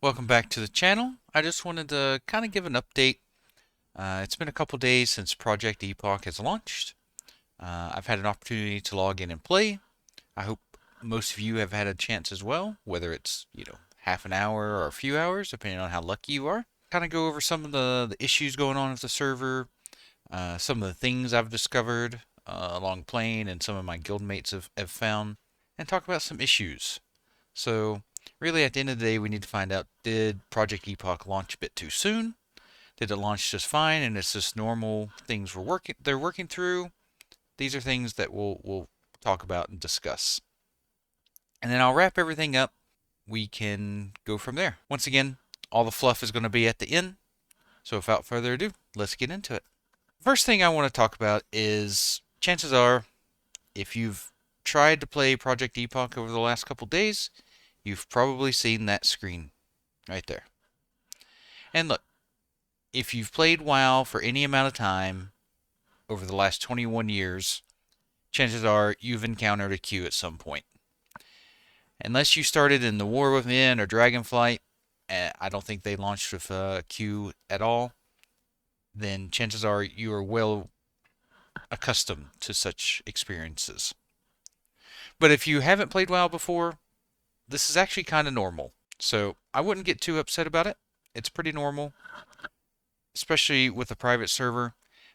Welcome back to the channel. I just wanted to kind of give an update. It's been a couple days since Project Epoch has launched. I've had an opportunity to log in and play. I hope most of you have had a chance as well, whether it's, half an hour or a few hours, depending on how lucky you are. Kind of go over some of the issues going on with the server, some of the things I've discovered along playing and some of my guildmates have found, and talk about some issues. So, really, at the end of the day, we need to find out, did Project Epoch launch a bit too soon? Did it launch just fine and it's just normal things they're working through? These are things that we'll talk about and discuss. And then I'll wrap everything up. We can go from there. Once again, all the fluff is going to be at the end. So without further ado, let's get into it. First thing I want to talk about is chances are, if you've tried to play Project Epoch over the last couple days, you've probably seen that screen right there. And look, if you've played WoW for any amount of time over the last 21 years, chances are you've encountered a queue at some point. Unless you started in the War Within or Dragonflight, I don't think they launched with a queue at all, then chances are you are well accustomed to such experiences. But if you haven't played WoW before, this is actually kind of normal. So I wouldn't get too upset about it. It's pretty normal, especially with a private server.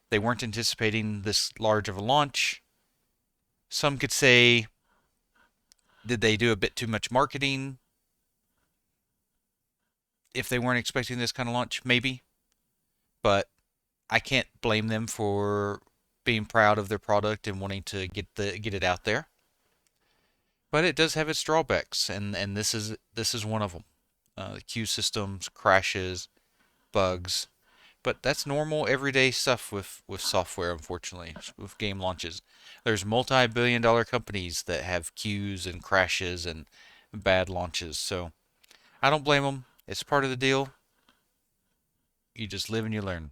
They weren't anticipating this large of a launch. Some could say, did they do a bit too much marketing? If they weren't expecting this kind of launch, maybe. But I can't blame them for being proud of their product and wanting to get it out there. But it does have its drawbacks, and this is one of them. The queue systems, crashes, bugs, but that's normal everyday stuff with software, unfortunately, with game launches. There's multi-billion-dollar companies that have queues and crashes and bad launches, so I don't blame them. It's part of the deal. You just live and you learn.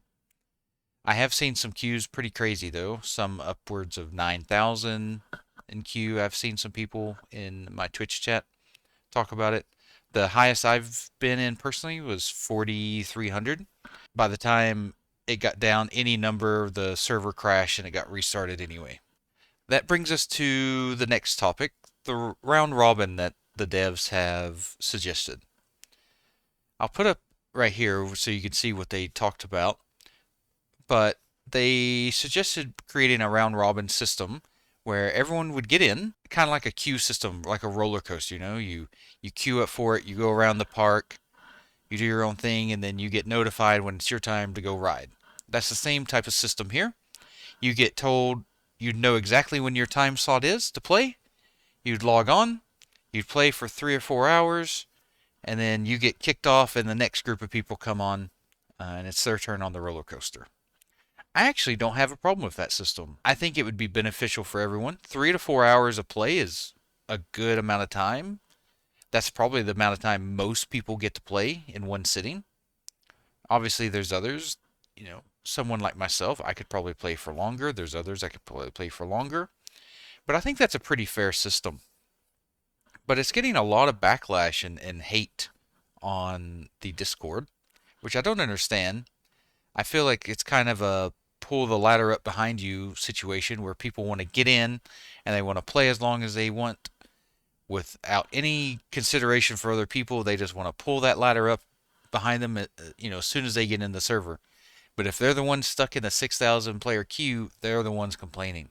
I have seen some queues pretty crazy though, some upwards of 9,000 in queue. I've seen some people in my Twitch chat talk about it. The highest I've been in personally was 4,300. By the time it got down any number, the server crashed and it got restarted anyway. That brings us to the next topic, the round robin that the devs have suggested. I'll put up right here so you can see what they talked about, but they suggested creating a round robin system where everyone would get in, kind of like a queue system, like a roller coaster, you queue up for it, you go around the park, you do your own thing, and then you get notified when it's your time to go ride. That's the same type of system here. You get told, you'd know exactly when your time slot is to play. You'd log on, you'd play for 3 or 4 hours, and then you get kicked off and the next group of people come on, and it's their turn on the roller coaster. I actually don't have a problem with that system. I think it would be beneficial for everyone. 3 to 4 hours of play is a good amount of time. That's probably the amount of time most people get to play in one sitting. Obviously, there's others. Someone like myself, I could probably play for longer. There's others I could probably play for longer. But I think that's a pretty fair system. But it's getting a lot of backlash and hate on the Discord, which I don't understand. I feel like it's kind of a pull the ladder up behind you situation where people want to get in and they want to play as long as they want without any consideration for other people. They just want to pull that ladder up behind them, as soon as they get in the server. But if they're the ones stuck in a 6,000 player queue, they're the ones complaining.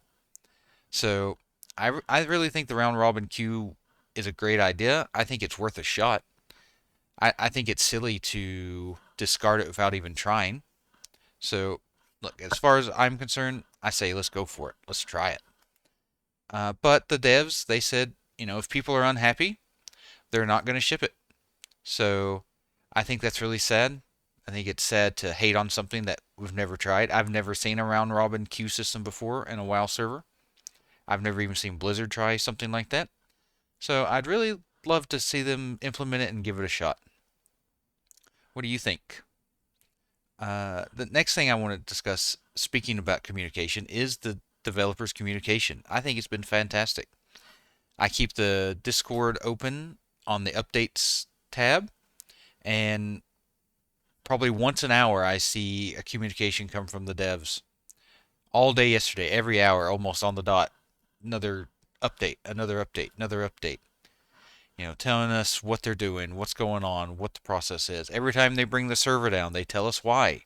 So I really think the round robin queue is a great idea. I think it's worth a shot. I think it's silly to discard it without even trying. So, look, as far as I'm concerned, I say let's go for it. Let's try it. But the devs, they said, if people are unhappy, they're not going to ship it. So, I think that's really sad. I think it's sad to hate on something that we've never tried. I've never seen a round robin queue system before in a WoW server. I've never even seen Blizzard try something like that. So, I'd really love to see them implement it and give it a shot. What do you think? The next thing I want to discuss, speaking about communication, is the developers' communication. I think it's been fantastic. I keep the Discord open on the updates tab, And probably once an hour I see a communication come from the devs. All day yesterday, every hour, almost on the dot. Another update, another update, another update. Telling us what they're doing, what's going on, what the process is. Every time they bring the server down, they tell us why.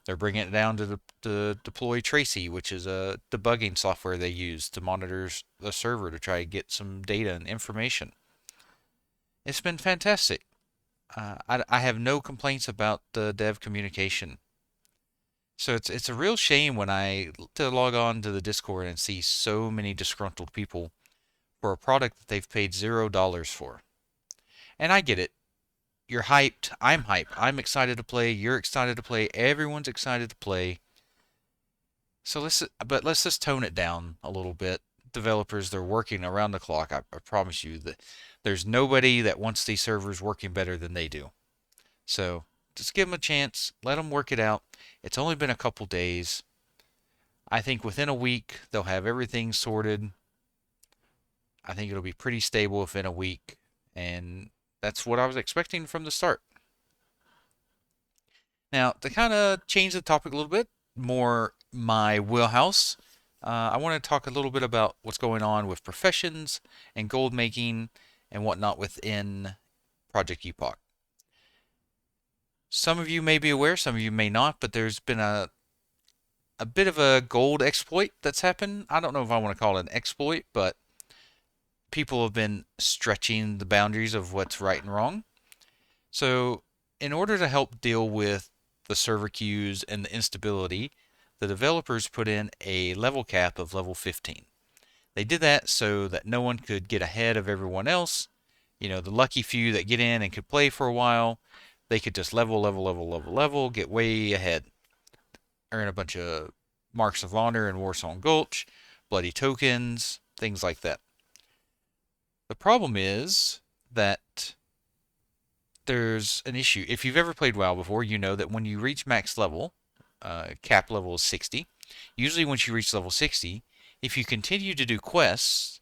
They're bringing it down to deploy Tracy, which is a debugging software they use to monitor the server to try to get some data and information. It's been fantastic. I have no complaints about the dev communication. So it's a real shame when I to log on to the Discord and see so many disgruntled people for a product that they've paid $0 for. And I get it. You're hyped. I'm hyped. I'm excited to play. You're excited to play. Everyone's excited to play. So let's just tone it down a little bit. Developers, they're working around the clock. I promise you that there's nobody that wants these servers working better than they do. So just give them a chance. Let them work it out. It's only been a couple days. I think within a week they'll have everything sorted. I think it'll be pretty stable within a week, and that's what I was expecting from the start. Now, to kind of change the topic a little bit, more my wheelhouse, I want to talk a little bit about what's going on with professions and gold making and whatnot within Project Epoch. Some of you may be aware, some of you may not, but there's been a bit of a gold exploit that's happened. I don't know if I want to call it an exploit, but people have been stretching the boundaries of what's right and wrong. So, in order to help deal with the server queues and the instability, the developers put in a level cap of level 15. They did that so that no one could get ahead of everyone else. The lucky few that get in and could play for a while, they could just level, get way ahead, earn a bunch of marks of honor in Warsong Gulch, bloody tokens, things like that. The problem is that there's an issue. If you've ever played WoW before, you know that when you reach max level, cap level is 60. Usually, once you reach level 60, if you continue to do quests,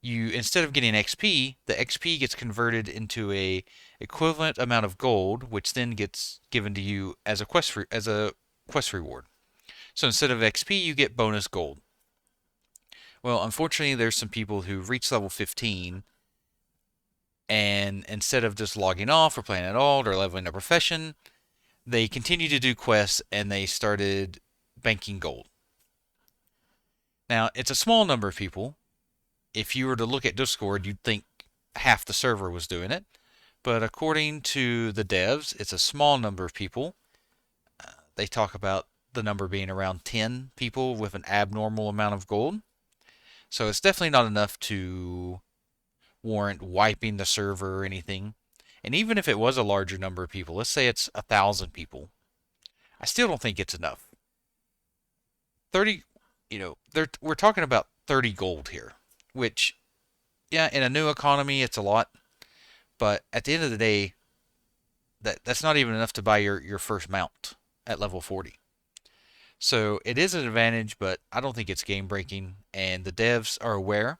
you instead of getting XP, the XP gets converted into a equivalent amount of gold, which then gets given to you as a quest reward. So instead of XP, you get bonus gold. Well, unfortunately, there's some people who reach level 15 and instead of just logging off or playing at all or leveling a profession, they continued to do quests and they started banking gold. Now, it's a small number of people. If you were to look at Discord, you'd think half the server was doing it. But according to the devs, it's a small number of people. They talk about the number being around 10 people with an abnormal amount of gold. So it's definitely not enough to warrant wiping the server or anything. And even if it was a larger number of people, let's say it's 1,000 people, I still don't think it's enough. 30, we're talking about 30 gold here, which, yeah, in a new economy, it's a lot. But at the end of the day, that's not even enough to buy your first mount at level 40. So it is an advantage, but I don't think it's game breaking. And the devs are aware.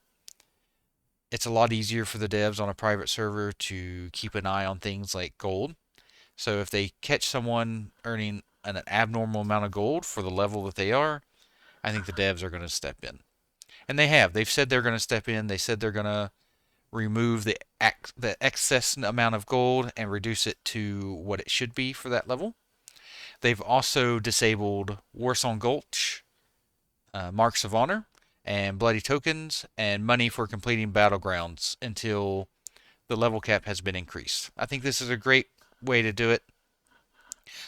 It's a lot easier for the devs on a private server to keep an eye on things like gold. So if they catch someone earning an abnormal amount of gold for the level that they are, I think the devs are going to step in. And they have. They've said they're going to step in. They said they're going to remove the excess amount of gold and reduce it to what it should be for that level. They've also disabled Warsong Gulch, Marks of Honor, and Bloody Tokens, and money for completing Battlegrounds until the level cap has been increased. I think this is a great way to do it.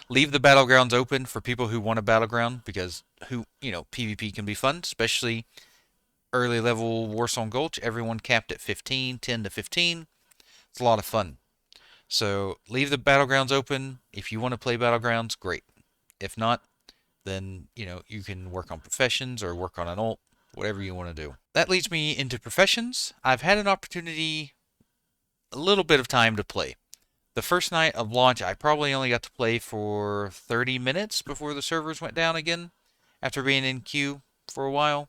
Leave the Battlegrounds open for people who want a Battleground because PvP can be fun, especially early level Warsong Gulch. Everyone capped at 15, 10 to 15. It's a lot of fun. So leave the Battlegrounds open. If you want to play Battlegrounds, great. If not, then you can work on professions or work on an ult, whatever you want to do. That leads me into professions. I've had an opportunity, a little bit of time to play. The first night of launch, I probably only got to play for 30 minutes before the servers went down again, after being in queue for a while.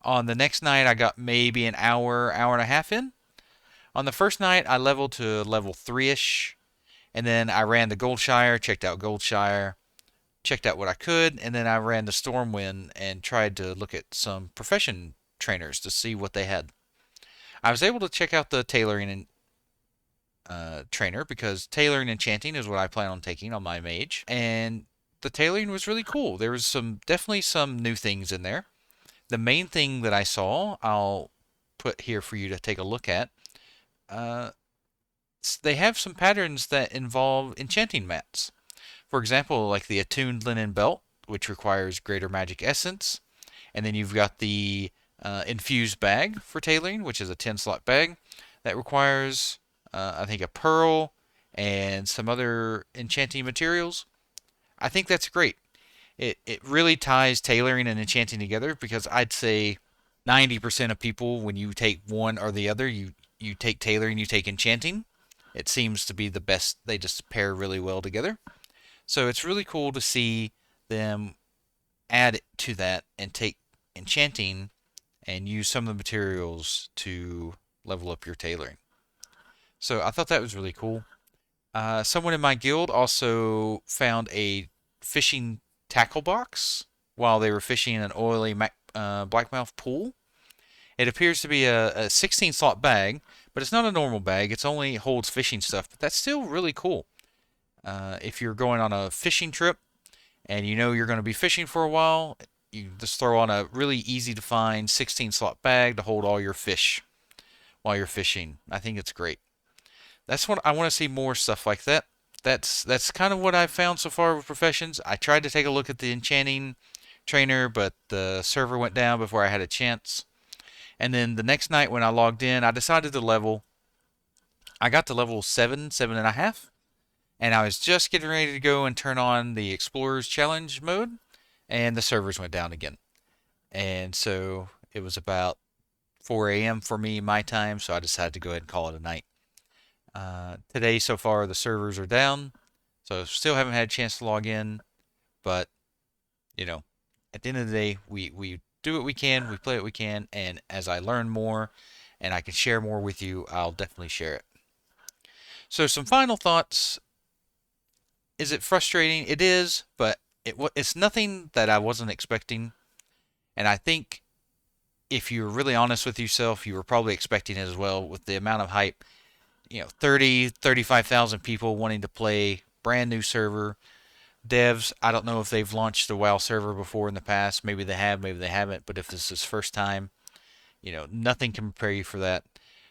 On the next night, I got maybe an hour and a half in. On the first night, I leveled to level 3-ish, And then I ran the Goldshire, checked out Goldshire, checked out what I could, and then I ran the Stormwind and tried to look at some profession trainers to see what they had. I was able to check out the tailoring and trainer because tailoring and enchanting is what I plan on taking on my mage, and the tailoring was really cool. There was definitely some new things in there. The main thing that I saw, I'll put here for you to take a look at. Uh, they have some patterns that involve enchanting mats. For example, like the attuned linen belt, which requires greater magic essence, and then you've got the infused bag for tailoring, which is a 10 slot bag that requires, I think, a pearl and some other enchanting materials. I think that's great. It really ties tailoring and enchanting together because I'd say 90% of people, when you take one or the other, you take tailoring, you take enchanting. It seems to be the best. They just pair really well together. So it's really cool to see them add to that and take enchanting and use some of the materials to level up your tailoring. So I thought that was really cool. Someone in my guild also found a fishing tackle box while they were fishing an oily blackmouth pool. It appears to be a 16 slot bag, but it's not a normal bag. It only holds fishing stuff, but that's still really cool. If you're going on a fishing trip and you know you're going to be fishing for a while, you just throw on a really easy to find 16 slot bag to hold all your fish while you're fishing. I think it's great. That's what I want to see, more stuff like that. That's kind of what I've found so far with professions. I tried to take a look at the enchanting trainer, but the server went down before I had a chance. And then the next night when I logged in, I decided to level. I got to level 7, 7.5, and I was just getting ready to go and turn on the Explorers Challenge mode, and the servers went down again. And so it was about 4 a.m. for me, my time, so I decided to go ahead and call it a night. Today, so far, the servers are down, so still haven't had a chance to log in, but, you know, at the end of the day, we do what we can, we play what we can, and as I learn more and I can share more with you, I'll definitely share it. So some final thoughts. Is it frustrating? It is, but it's nothing that I wasn't expecting. And I think if you're really honest with yourself, you were probably expecting it as well with the amount of hype. 30, 35,000 people wanting to play brand new server. Devs, I don't know if they've launched a WoW server before in the past. Maybe they have, maybe they haven't. But if this is first time, nothing can prepare you for that.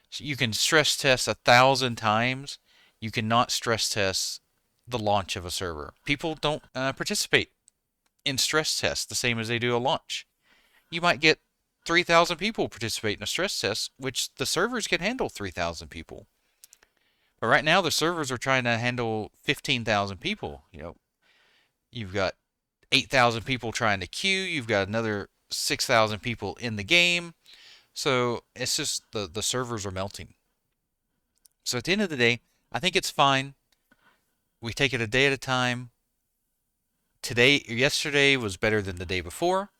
So you can stress test 1,000 times. You cannot stress test the launch of a server. People don't participate in stress tests the same as they do a launch. You might get 3,000 people participate in a stress test, which the servers can handle 3,000 people. But right now the servers are trying to handle 15,000 people. You've got 8,000 people trying to queue. You've got another 6,000 people in the game. So it's just the servers are melting. So at the end of the day, I think it's fine. We take it a day at a time. Yesterday was better than the day before.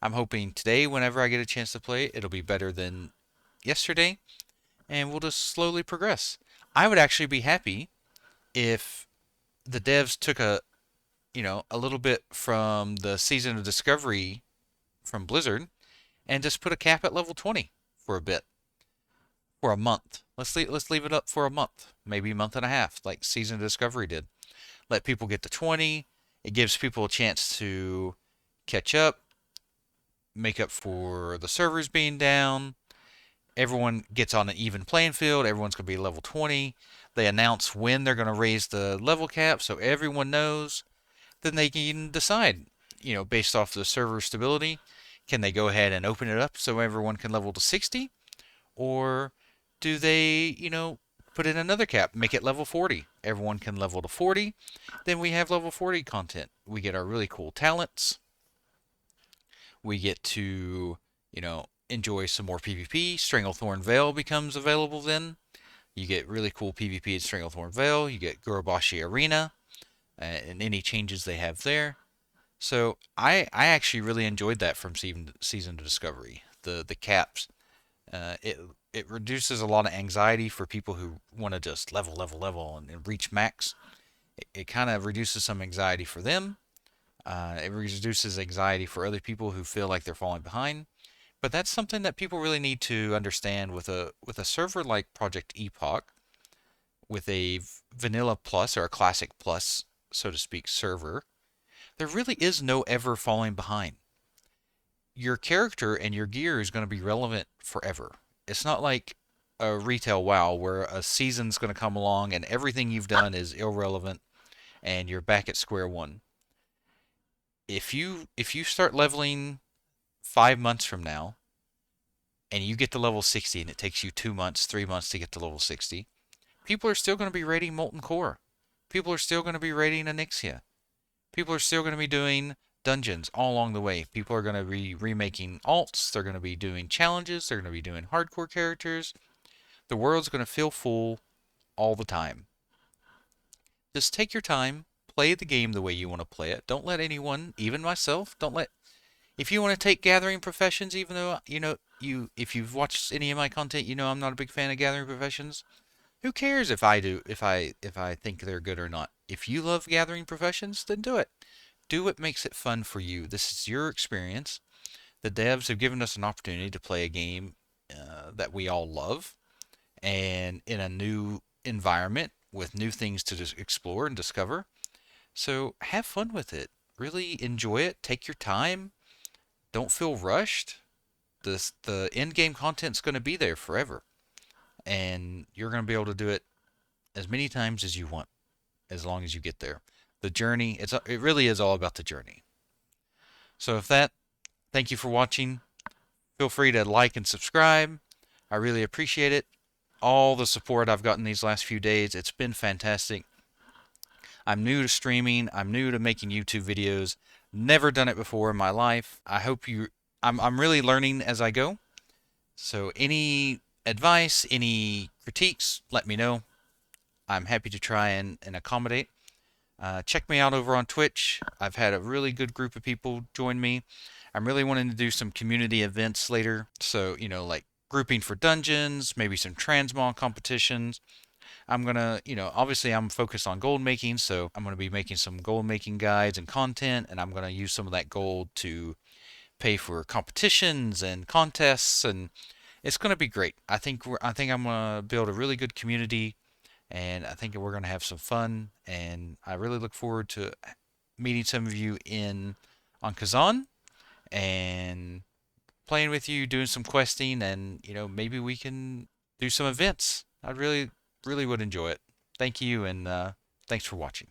I'm hoping today, whenever I get a chance to play, it'll be better than yesterday, and we'll just slowly progress. I would actually be happy if the devs took a little bit from the season of discovery from Blizzard and just put a cap at level 20 for a bit, for a month. Let's leave it up for a month, maybe a month and a half, like season of discovery did. Let people get to 20. It gives people a chance to catch up, make up for the servers being down. Everyone gets on an even playing field. Everyone's going to be level 20. They announce when they're going to raise the level cap so everyone knows. Then they can decide, based off the server stability, can they go ahead and open it up so everyone can level to 60? Or do they, put in another cap, make it level 40? Everyone can level to 40. Then we have level 40 content. We get our really cool talents. We get to, enjoy some more PvP. Stranglethorn Vale becomes available then. You get really cool PvP at Stranglethorn Vale. You get Gurubashi Arena and any changes they have there. So I actually really enjoyed that from season to discovery. The caps. It reduces a lot of anxiety for people who want to just level and reach max. It kind of reduces some anxiety for them. It reduces anxiety for other people who feel like they're falling behind. But that's something that people really need to understand with a server like Project Epoch, with a vanilla plus or a classic plus, so to speak, server. There really is no ever falling behind. Your character and your gear is going to be relevant forever. It's not like a retail WoW where a season's going to come along and everything you've done is irrelevant and you're back at square one. If you start leveling 5 months from now and you get to level 60 and it takes you 2 months, 3 months to get to level 60, people are still going to be raiding Molten Core. People are still going to be raiding Onyxia. People are still going to be doing dungeons all along the way. People are going to be remaking alts. They're going to be doing challenges. They're going to be doing hardcore characters. The world's going to feel full all the time. Just take your time, play the game the way you want to play it. Don't let anyone, even myself, don't let. If you want to take gathering professions, even though if you've watched any of my content, you know I'm not a big fan of gathering professions. Who cares if I do, if I think they're good or not? If you love gathering professions, then do it. Do what makes it fun for you. This is your experience. The devs have given us an opportunity to play a game that we all love, and in a new environment with new things to explore and discover. So have fun with it. Really enjoy it. Take your time. Don't feel rushed. The end game content's going to be there forever, and you're going to be able to do it as many times as you want, as long as you get there. The journey, it really is all about the journey. So if that, thank you for watching. Feel free to like and subscribe. I really appreciate it. All the support I've gotten these last few days, it's been fantastic. I'm new to streaming. I'm new to making YouTube videos. Never done it before in my life. I hope I'm really learning as I go. So any advice, any critiques, let me know. I'm happy to try and accommodate. Check me out over on Twitch. I've had a really good group of people join me. I'm really wanting to do some community events later. So, like grouping for dungeons, maybe some transmog competitions. I'm going to, obviously I'm focused on gold making, so I'm going to be making some gold making guides and content, and I'm going to use some of that gold to pay for competitions and contests, and it's going to be great. I think I'm going to build a really good community, and I think we're going to have some fun, and I really look forward to meeting some of you in on Kazan and playing with you, doing some questing, and maybe we can do some events. I really would enjoy it. Thank you, and thanks for watching.